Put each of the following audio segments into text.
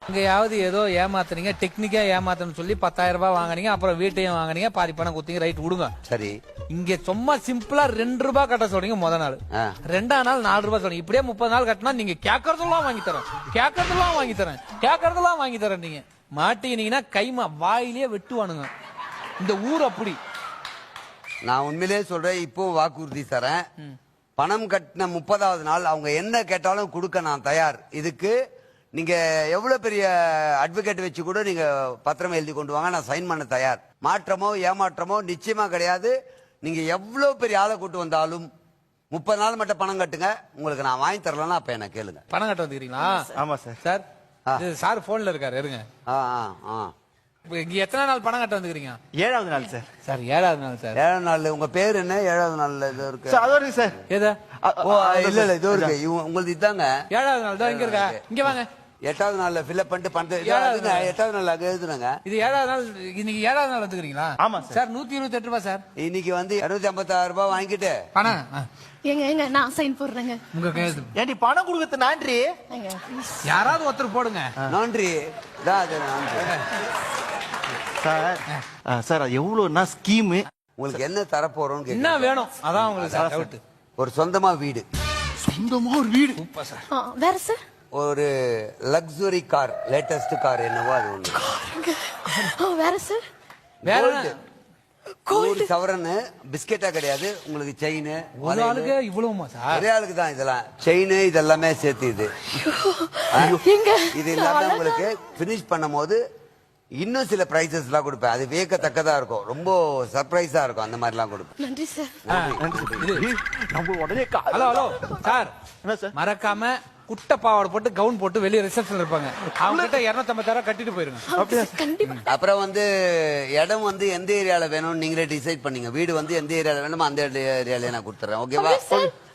எங்கேயாவது ஏதோ ஏமாத்துறீங்க, டெக்னிக்கா ஏமாத்தணும்னு சொல்லி 10,000 ரூபாய் வாங்குனீங்க, அப்புறம் வீட்டையும் வாங்குனீங்க, பாதி பணம் குத்திங்க, ரைட் விடுங்க. சரி, இங்க சும்மா சிம்பிளா 2 ரூபாய் கட்ட சொல்றீங்க முத நாள், 2ஆம் நாள் 4 ரூபாய் சொல்றீங்க. இப்படியே 30 நாள் கட்டினா நீங்க கேட்கறதெல்லாம் வாங்கி தரேன், கேட்கறதெல்லாம் வாங்கி தரேன், கேட்கறதெல்லாம் வாங்கி தரேன். நீங்க மாட்டீங்கன்னா கைமா வாயிலேயே வெட்டுவானுங்க இந்த ஊர். அப்படி நான் உண்மையிலேயே சொல்றேன், இப்போ வாக்குறுதி தரேன். பணம் கட்டின 30வது நாள் அவங்க என்ன கேட்டாலும் கொடுக்க நான் தயார். இதுக்கு நீங்க எவ்வளவு பெரிய அட்வொகேட் வச்சு கூட நீங்க பத்திரம் எழுதி கொண்டு வாங்க, நான் சைன் பண்ண தயார். மாற்றமோ ஏமாற்றமோ நிச்சயமா கிடையாது. நீங்க எவ்வளவு பெரிய ஆளை கூட்டு வந்தாலும் 30 நாள் மட்டும் பணம் கட்டுங்க, உங்களுக்கு நான் வாங்கி தரலன்னா அப்ப என்ன கேளுங்க. பணம் கட்ட வந்துக்கிறீங்களா? ஆமா சார். சார் சார் போன்ல இருக்காரு, இருங்க. இங்க எத்தனை நாள் பணம் கட்ட வந்துக்கிறீங்க? 7வது நாள் சார். சார் 7வது நாள் சார். 7வது நாள். உங்க பேர் என்ன? 7வது நாள்ல இது இருக்கு சார். அது சார். ஏதா? இல்ல இல்ல, இது இருக்கு உங்களுக்கு. இதாங்க 7வது நாள் தான். இங்க இருக்கா? இங்க வாங்க. 8வது நாள்ல ஃபில்அப் பண்ணிட்டு பணத்தை 8வது நாள் அங்க எழுதுனாங்க. இது 7வது நாள். இன்னைக்கு 7வது நாள் வந்துக்கிறீங்களா? ஆமா சார். 128 ரூபாய் சார். இன்னைக்கு வந்து 256 ரூபாய் வாங்கிட்டு பணம் எங்க நான் சைன் போடுறேங்க. உங்க கையெழுத்து. ஏண்டி பணம் கொடுக்கறது நன்றி. யாராவது ஒருத்தர் போடுங்க. நன்றி. சார் சார் எவ்வளவுனா ஸ்கீம் உங்களுக்கு என்ன தரப்போறோம்? என்ன வேணும் அதான் உங்களுக்கு டவுட். ஒரு சொந்தமா வீடு. சொந்தமா ஒரு வீடு. Super sir. வேற சார்? ஒரு லக்ஸுரி கார், லேட்டஸ்ட் கார் என்னவோ அது ஒண்ணு. வேற சார்? வேற கோல்டு சவரன் பிஸ்கெட்டா கிடையாது உங்களுக்கு. செயின் ஒரு ஆளுக்கு இவ்வளவுமா சார்? ஒரே ஆளுக்கு தான் இதெல்லாம். செயின் இதெல்லாமே சேர்த்து இது இது இல்லாம உங்களுக்கு பினிஷ் பண்ணும் போது இன்னும் சில பிரைசஸ் எல்லாம் கொடுப்பேன். அது வியக்கத்தக்கதா இருக்கும், ரொம்ப சர்ப்ரைஸா இருக்கும். அந்த மாதிரி எல்லாம் கொடுப்பேன். நன்றி சார். நம்ம உடனே ஹலோ ஹலோ சார். என்ன சார்? மறக்காம குட்டை பாவாடை போட்டு கவுன் போட்டு வெளியே ரிசப்ஷன் இருப்பாங்க, அவங்க கிட்ட 250,000 கட்டிட்டு போயிருங்க. அப்புறம் வந்து இடம் வந்து எந்த ஏரியால வேணும்னு நீங்களே டிசைட் பண்ணீங்க. வீடு வந்து எந்த ஏரியால வேணுமோ அந்த ஏரியால நான் கொடுத்துறேன். ஓகேவா?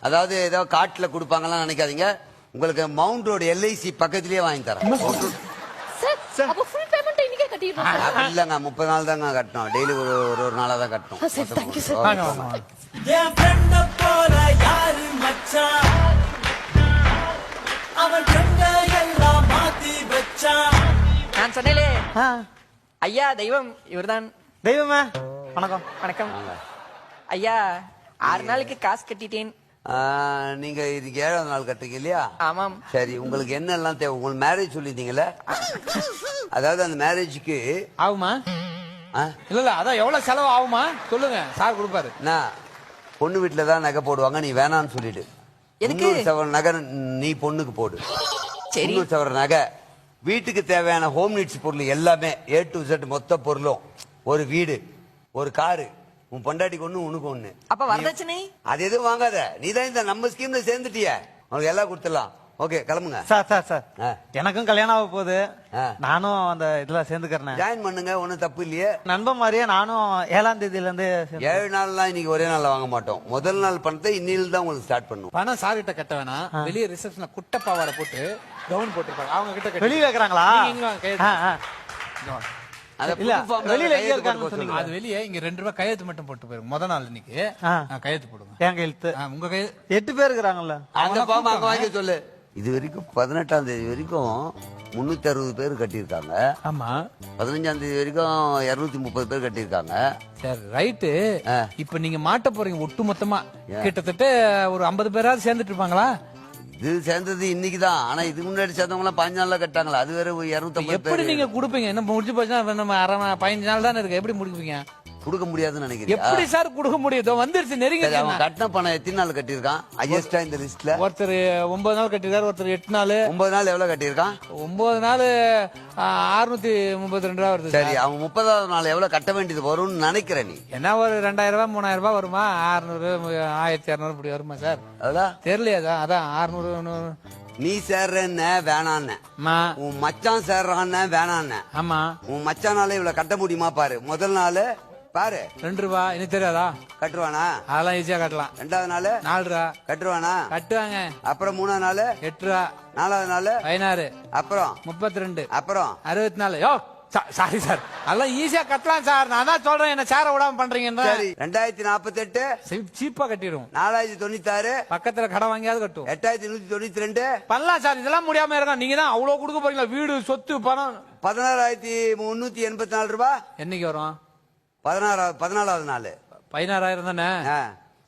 அதாவது ஏதோ காட்டுல கொடுப்பாங்கலாம் நினைக்காதீங்க. உங்களுக்கு மவுண்ட் ரோடு LIC பக்கத்திலேயே வாங்கி தரேன். இல்லங்க 30 நாள் தாங்க கட்டணும். டெய்லி ஒரு நாளா தான் கட்டணும். நான் சொன்னேலே ஐயா தெய்வம் இவர்தான். தெய்வமே வணக்கம். வணக்கம் ஐயா. 6 நாளைக்கு காசு கட்டிட்டேன். நீங்க இதுக்கு 7வது நாள் கட்டுங்க இல்லையா? ஆமாம். சரி, உங்களுக்கு என்னெல்லாம் தேவை? உங்களுக்கு மேரேஜ் சொல்லிட்டீங்களே, அதாவது அந்த மேரேஜுக்கு ஆகுமா? இல்ல இல்ல, அதான் எவ்வளவு செலவு ஆகுமா சொல்லுங்க, சார் கொடுப்பாரு. பொண்ணு வீட்டுல தான் நகை போடுவாங்க, நீ வேணான்னு சொல்லிடு. 300 சவரன் நகை நீ பொண்ணுக்கு போடு. 300 சவரன் நகை, வீட்டுக்கு தேவையான ஹோம் நீட்ஸ் பொருள் எல்லாமே A to Z மொத்த பொருளும், ஒரு வீடு, ஒரு காரு, உன் பொண்டாட்டிக்கு ஒண்ணு உனக்கு ஒண்ணு. அப்ப வரதட்சணை அது எதுவும் வாங்காத. நீதான் இந்த நம்ம ஸ்கீம்ல சேர்ந்துட்டிய, உங்களுக்கு எல்லாம் கொடுத்துடலாம். ஓகே, கிளம்புங்க. சார் சார் சார் எனக்கும் கல்யாணம் ஆக போகுது. நானும் அந்த இதுல சேர்ந்துக்கிறேன். ஜாயின் பண்ணுங்க, ஒன்னும் தப்பு இல்லையே. நண்பன் மாதிரியே நானும் 7ஆம் தேதியில இருந்து 7 நாள்லாம் இன்னைக்கு ஒரே நாள்ல வாங்க மாட்டோம். முதல் நாள் பணத்தை இன்னில தான் உங்களுக்கு ஸ்டார்ட் பண்ணுவோம். பணம் சார் கிட்ட கட்ட வேணாம், வெளியே ரிசப்ஷன்ல குட்டை பாவாடை போட்டு கவுன் போட்டுருப்பாங்க, அவங்க கிட்ட வெளியே வைக்கிறாங்களா? வெளியில அது வெளியே இங்க 2 ரூபாய் கையெழுத்து மட்டும் போட்டு போயிருங்க. முதல் நாள் இன்னைக்கு கையெழுத்து போடுங்க. என் கையெழுத்து உங்க கையெழுத்து. 8 பேர் இருக்கிறாங்கல்ல, அந்த பாம்பு அங்க வாங்கி சொல்லு. இது வரைக்கும் 18ஆம் தேதி வரைக்கும் 360 பேர் கட்டியிருக்காங்க. ஆமா, 15ஆம் தேதி வரைக்கும் 230 பேர் கட்டியிருக்காங்க. சரி ரைட்டு. இப்ப நீங்க மாட்ட போறீங்க ஒட்டு மொத்தமா கிட்டத்தட்ட ஒரு 50 பேராவது சேர்ந்துட்டு இருப்பாங்களா? இது சேர்ந்தது இன்னைக்குதான். ஆனா இதுக்கு முன்னாடி சேர்ந்தவங்க எல்லாம் 15 நாள்ல கட்டாங்களா? அது வேற 250. எப்படி நீங்க கொடுப்பீங்க? என்ன முடிஞ்சு போச்சுன்னா நம்ம 15 நாள் தானே இருக்கு, எப்படி முடிப்பீங்க? கொடுக்க முடியாதுன்னு நினைக்கிறேன். எப்படி சார் கொடுக்க முடியும்? வந்துருச்சு, நெருங்கி. அவன் கட்டின பணம் எத்தனை நாள் கட்டியிருக்கான் ஹையஸ்டா இந்த லிஸ்ட்ல? ஒருத்தர் 9 நாள் கட்டிருக்காரு, ஒருத்தர் 8 நாள். 9 நாள் எவ்வளவு கட்டியிருக்கான்? 9 நாள் 632 ரூபா வருது. சரி, அவன் 30வது நாள் எவ்வளவு கட்ட வேண்டியது வரும்னு நினைக்கிற நீ? என்ன ஒரு 2000 ரூபாய் 3000 ரூபாய் வருமா? 600 1200 இப்படி வருமா சார்? அதான் தெரியலையா? அதான் 600. நீ சேர்றன்னு வேணான்னு, உன் மச்சான் சேர்றான்னு வேணான்னு. ஆமா, உன் மச்சானால இவ்வளவு கட்ட முடியுமா பாரு. முதல் நாள் பாரு 2 ரூபாய். எனக்கு தெரியாதா? கட்டுவானா? அதெல்லாம் ஈஸியா கட்டலாம். 2வது நாள் 4 ரூபா கட்டுவானா? கட்டுவாங்க. அப்புறம் 3ஆவது நாள் 8 ரூபா. 4வது நாள் 16. அப்புறம் 32. அப்புறம் 64. யோ சாரி சார், அதெல்லாம் ஈஸியா கட்டலாம் சார். நான் தான் சொல்றேன், என்ன சேர விடாம பண்றீங்கன்ற. சரி 2048, சீப்பா கட்டிடும். 4096, பக்கத்துல கடை வாங்கியாவது கட்டும். 8192, பண்ணலாம் சார். இதெல்லாம் முடியாம இருக்கா? நீங்க தான் அவ்வளவு கொடுக்க போறீங்களா? வீடு, சொத்து, பணம். 16384 ரூபாய். என்னைக்கு வரும்? 14வது நாள். 16,000 தானே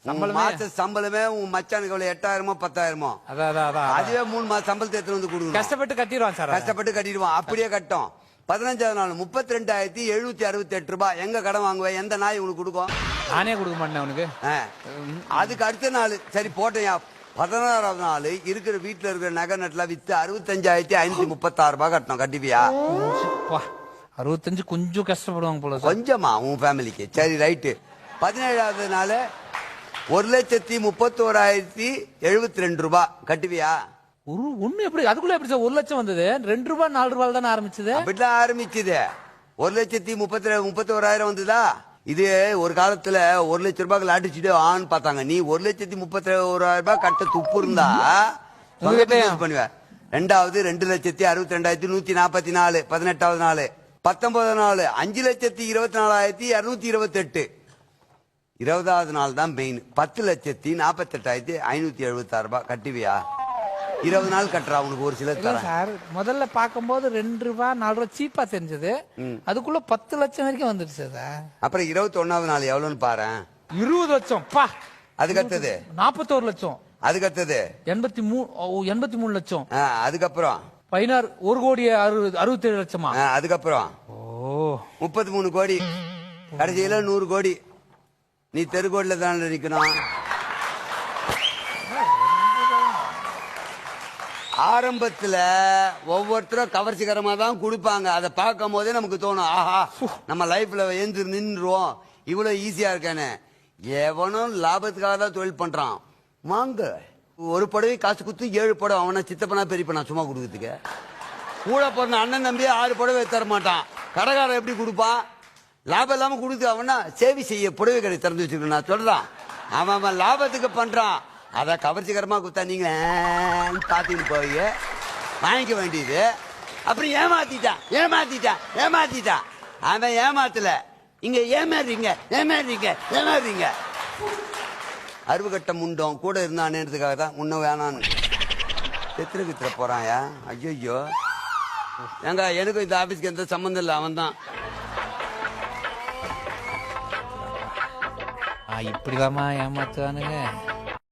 சம்பளமே? மாச சம்பளமே உங்க மச்சானுக்கு எவ்வளவு 8000மோ 10,000மோ? அதான் அதுவே 3 மாசம் சம்பளத்தை எடுத்து வந்து கொடுக்கணும். கஷ்டப்பட்டு கட்டிடுவான் சார். கஷ்டப்பட்டு கட்டிடுவான். அப்படியே கட்டும். 15வது நாள் 32,768 ரூபாய். எங்க கடன் வாங்குவேன்? எந்த நாய் உங்களுக்கு கொடுக்கும்? நானே கொடுக்க மாட்டேன் அவனுக்கு. அதுக்கு அடுத்த நாள் சரி போட்டேன். 16வது நாள் இருக்கிற வீட்டுல இருக்கிற நகை நட்டுல வித்து 65,536 ரூபாய் கட்டணும். கட்டிப்பியா? 65 கொஞ்சம் கஷ்டப்படுவாங்க போல சார். கொஞ்சமா உன் ஃபேமிலிக்கு. சரி ரைட்டு. 17வது நாள் 1,31,072 ரூபாய். கட்டுவியா? ஒண்ணு எப்படி அதுக்குள்ள எப்படி சார் 1 லட்சம் வந்தது? 2 ரூபாய் 4 ரூபாய் தானே ஆரம்பிச்சது? அப்படிலாம் ஆரம்பிச்சது. 1,31,000 வந்ததா? இது ஒரு காலத்துல 1 லட்சம் ரூபாய்க்கு லாட்டிச்சுட்டு ஆன்னு பார்த்தாங்க. நீ 1,31,000 ரூபாய் கட்ட துப்பு இருந்தா பண்ணுவேன். ரெண்டாவது 2,62,144. 18வது நாள். 19வது நாள் 5,24,228. 20வது நாள் தான் மெயின். 10,48,576 ரூபாய். கட்டுவியா? 20 நாள் கட்டுறா உனக்கு ஒரு சில தரேன். சார் முதல்ல பார்க்கும்போது 2 ரூபாய் 4 ரூபாய் சீப்பா தெரிஞ்சது. அதுக்குள்ள 10 லட்சம் வரைக்கும் வந்துருச்சு சார். அப்புறம் 21வது நாள் எவ்வளவுன்னு பாரு. 20 லட்சம். பா. அதுக்கு அடுத்தது 41 லட்சம். அதுக்கு அடுத்தது 83 லட்சம். அதுக்கப்புறம் 16 1,67 லட்சமா? அதுக்கப்புறம் 33 கோடி. கடைசியில 100 கோடி. நீ தெருக்கோடில தான் நிக்கணும். ஆரம்பத்துல ஒவ்வொருத்தரும் கவர்ச்சிகரமா தான் கொடுப்பாங்க. அதை பார்க்கும் போதே நமக்கு தோணும், ஆஹா நம்ம லைஃப்ல எழுந்து நின்றுவோம், இவ்வளவு ஈஸியா இருக்கானே. எவனும் லாபத்துக்காக தான் தொழில் பண்றான். வாங்க ஒரு புடவை காசு குத்து 7 புடவை. அவனை சித்தப்பனா பெரியப்பனா சும்மா கொடுக்கறதுக்கு? கூட பிறந்த அண்ணன் தம்பி 6 புடவை தர மாட்டான். கடைக்காரன் எப்படி கொடுப்பான்? லாபம் இல்லாம கொடுத்து அவனா சேவை செய்ய புடவை கடை திறந்து வச்சிருக்க நான் சொல்றான். அவன் லாபத்துக்கு பண்றான். அதை கவர்ச்சிகரமா கொடுத்தா நீங்க காத்திட்டு போய் வாங்கிக்க வேண்டியது. அப்புறம் ஏமாத்திட்டான். அவன் ஏமாத்தல. இங்க ஏமாறீங்க. அறுவகட்ட முண்டம் கூட இருந்தானேன்றதுக்காக தான் முன்ன வேணான்னு கித்திர போறாயா. ஐயோ ஏங்க எனக்கும் இந்த ஆபீஸ்க்கு எந்த சம்பந்தம் இல்லை. அவன் தான் இப்படிதாம்மா ஏமாத்துவானுங்க.